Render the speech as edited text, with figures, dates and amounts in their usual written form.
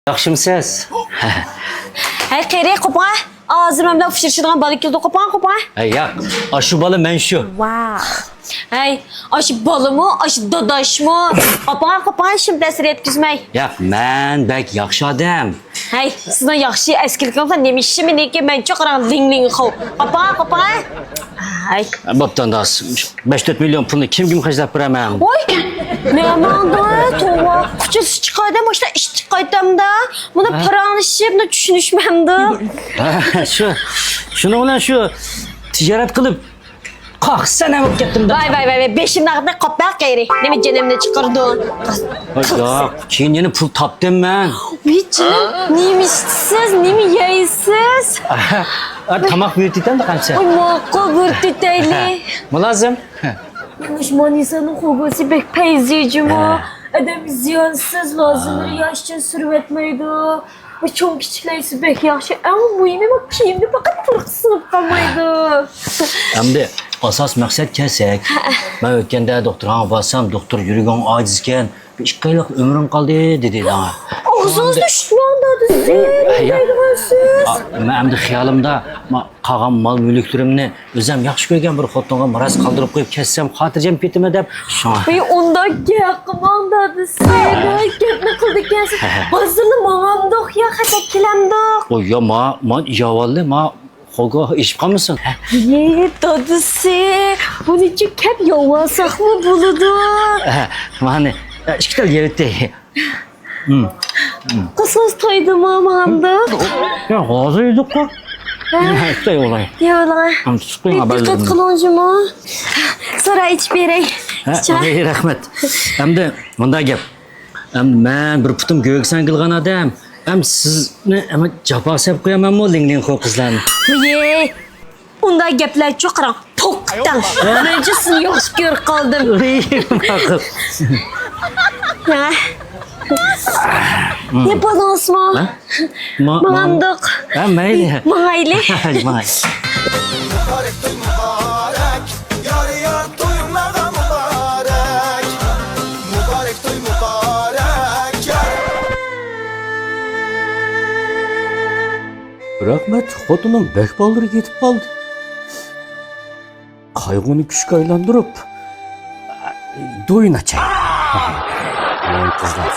Yaxshimisiz? Hey qeri qo'pon. Ağzım bilan pishirishadigan baliq keldi qo'pon. Yo'q, shu bola men shu. Wow. Hey, aşı balımı, aşı dadaşmı? Qo'pon, şimdi tasir etkizmay. Yo'q, men bak yaxshi odam. Hey, sizdan yaxshi eskilikdan demişim ki men çok ran ling xov. Qo'pon. Hey. Bo'pti, das. 5-4 million pulni kimga xarjlab beraman? Oy, mehmanda tova kuchasi chiqadi, boshda ish chiqaydimda. Buni paranglashib, buni tushunishmamdi. Shuni bilan shu tijorat qilib qaqsana bo'lib ketdim-da. Vay, beşimdaqda qopaq qeyri. Nima jenimni chiqardin? Yo'q, keyin yana pul topdim men. Bichim, nima ishsiz, nima yeysiz? Tamoq buyurtidanda qancha? Oy, maqul buyurtidayli. Mulozim. Manisanın xo'g'asi bek payziyjimi? Adam ziyonsiz lazımları yaşça sürvetmeydi. Ve çok kichiklaysi bek yaxshi. Ama muhimi bak kiyimni faqat pul sinib qolmaydi. Endi asas maqsad kelsak, men o'tganda doktorga borsam, doktor yurgan ojiz ekan, 2 oylik umrim qoldi dedi bana. Og'zingizni tushman dedi. Men endi xiyolimda qolgan mol mulklarimni o'zim yaxshi ko'rgan bir xotinga maraz qoldirib qo'yib ketsam, xotirjam ketimi deb shunga. Ve onda gapman dedi. Sen gapni qildikansiz. Hozirni mang'amdoq ya xatak kelamdoq. O ya ma yavalli ma xo'go ish qolmasin. Ye dadisi. Bunichi kap yovansaqmi bo'ladi? Mani ikkita yerda. Qisiz to'ydimi mang'amda? Ya hozir edik-ku. Ikkita yo'lay. Yo'lay. Diqqat qilinjimi? So'ra ichib beray. Rahmat. Endi bunday gap. Men bir putim go'yaksan qilgan odam. Sizni jafo sab qo'yamanmi ling xo'p qizlarni? Ye. Unda gaplar cho'qran. To'qdan. Mencha sizni yaxshi ko'rib qoldim. Ne balansma? Mang'amdoq. Mayli. Mayli. Mayli. Rahmet xotinim bek baldır ketip kaldı. Qayg'uni kuchga aylantirib, do'yin achaylik. Men qizlar